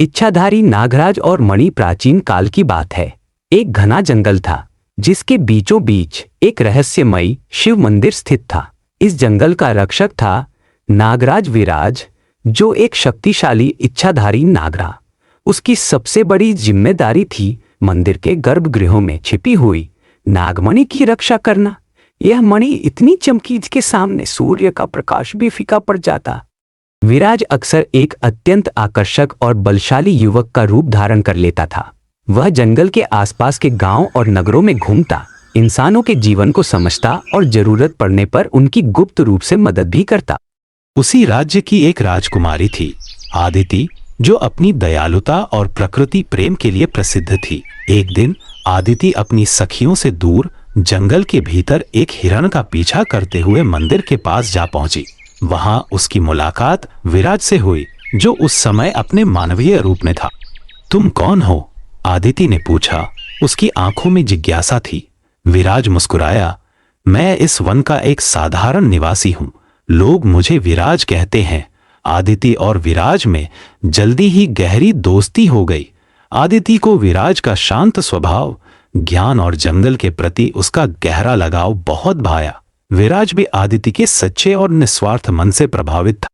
इच्छाधारी नागराज और मणि प्राचीन काल की बात है। एक घना जंगल था जिसके बीचों बीच एक रहस्यमयी शिव मंदिर स्थित था। इस जंगल का रक्षक था नागराज विराज, जो एक शक्तिशाली इच्छाधारी नाग रहा। उसकी सबसे बड़ी जिम्मेदारी थी मंदिर के गर्भगृहों में छिपी हुई नागमणि की रक्षा करना। यह मणि इतनी चमकी के सामने सूर्य का प्रकाश भी फीका पड़ जाता। विराज अक्सर एक अत्यंत आकर्षक और बलशाली युवक का रूप धारण कर लेता था। वह जंगल के आसपास के गांव और नगरों में घूमता, इंसानों के जीवन को समझता और जरूरत पड़ने पर उनकी गुप्त रूप से मदद भी करता। उसी राज्य की एक राजकुमारी थी, आदिति, जो अपनी दयालुता और प्रकृति प्रेम के लिए प्रसिद्ध थी। एक दिन आदिति अपनी सखियों से दूर जंगल के भीतर एक हिरण का पीछा करते हुए मंदिर के पास जा पहुंची। वहां उसकी मुलाकात विराज से हुई, जो उस समय अपने मानवीय रूप में था। तुम कौन हो? आदिति ने पूछा। उसकी आंखों में जिज्ञासा थी। विराज मुस्कुराया। मैं इस वन का एक साधारण निवासी हूं। लोग मुझे विराज कहते हैं। आदिति और विराज में जल्दी ही गहरी दोस्ती हो गई। आदिति को विराज का शांत स्वभाव, ज्ञान और जंगल के प्रति उसका गहरा लगाव बहुत भाया। विराज भी आदिति के सच्चे और निस्वार्थ मन से प्रभावित था।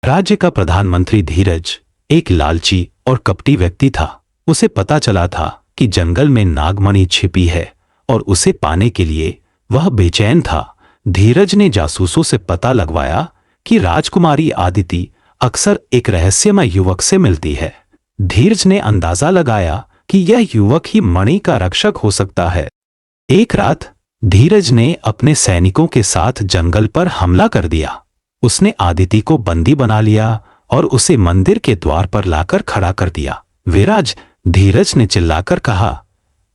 राज्य का प्रधानमंत्री धीरज एक लालची और कपटी व्यक्ति था। उसे पता चला था कि जंगल में नागमणि छिपी है और उसे पाने के लिए वह बेचैन था। धीरज ने जासूसों से पता लगवाया कि राजकुमारी आदिति अक्सर एक रहस्यमय युवक से मिलती है। धीरज ने अंदाजा लगाया कि यह युवक ही मणि का रक्षक हो सकता है। एक रात धीरज ने अपने सैनिकों के साथ जंगल पर हमला कर दिया। उसने आदिति को बंदी बना लिया और उसे मंदिर के द्वार पर लाकर खड़ा कर दिया। विराज, धीरज ने चिल्लाकर कहा,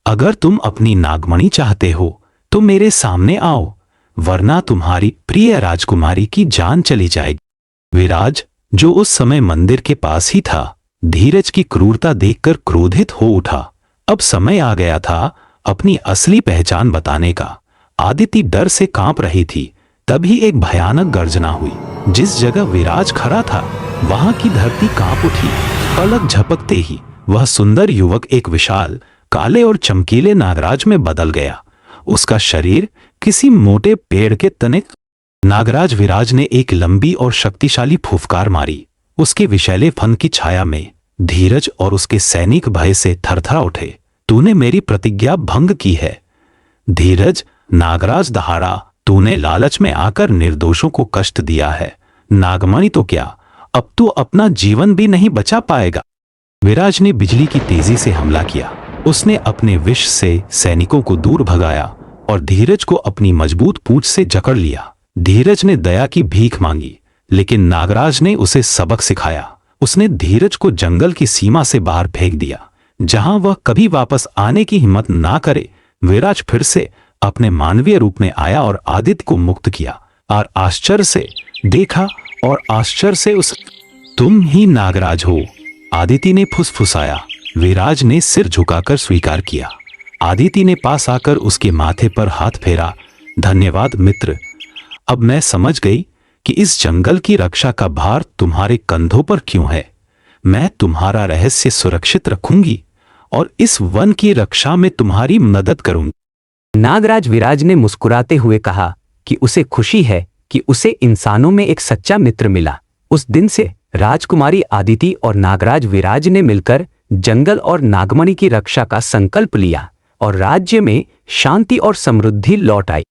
अगर तुम अपनी नागमणि चाहते हो तो मेरे सामने आओ, वरना तुम्हारी प्रिय राजकुमारी की जान चली जाएगी। विराज, जो उस समय मंदिर के पास ही था, धीरज की क्रूरता देखकर क्रोधित हो उठा। अब समय आ गया था अपनी असली पहचान बताने का। आदिति डर से कांप रही थी। तभी एक भयानक गर्जना हुई। जिस जगह विराज खड़ा था वहां की धरती कांप उठी। पलक झपकते ही वह सुंदर युवक एक विशाल, काले और चमकीले नागराज में बदल गया। उसका शरीर किसी मोटे पेड़ के तने। नागराज विराज ने एक लंबी और शक्तिशाली फुफकार मारी। उसके विशैले फन की छाया में धीरज और उसके सैनिक भय से थरथरा उठे। तूने मेरी प्रतिज्ञा भंग की है। धीरज, नागराज दहाड़ा, तूने लालच में आकर निर्दोषों को कष्ट दिया है। नागमणि तो क्या, अब तू अपना जीवन भी नहीं बचा पाएगा। विराज ने बिजली की तेजी से हमला किया। उसने अपने विष से सैनिकों को दूर भगाया और धीरज को अपनी मजबूत पूंछ से जकड़ लिया। धीरज ने दया की भीख मांगी, लेकिन नागराज ने उसे सबक सिखाया। उसने धीरज को जंगल की सीमा से बाहर फेंक दिया, जहां वह कभी वापस आने की हिम्मत ना करे। विराज फिर से अपने मानवीय रूप में आया और आदित्य को मुक्त किया और आश्चर्य से देखा और आश्चर्य से उस तुम ही नागराज हो, आदिति ने फुसफुसाया। विराज ने सिर झुकाकर स्वीकार किया। आदिति ने पास आकर उसके माथे पर हाथ फेरा। धन्यवाद मित्र, अब मैं समझ गई कि इस जंगल की रक्षा का भार तुम्हारे कंधों पर क्यों है। मैं तुम्हारा रहस्य सुरक्षित रखूंगी और इस वन की रक्षा में तुम्हारी मदद करूंगी। नागराज विराज ने मुस्कुराते हुए कहा कि उसे खुशी है कि उसे इंसानों में एक सच्चा मित्र मिला। उस दिन से राजकुमारी आदिति और नागराज विराज ने मिलकर जंगल और नागमणि की रक्षा का संकल्प लिया और राज्य में शांति और समृद्धि लौट आई।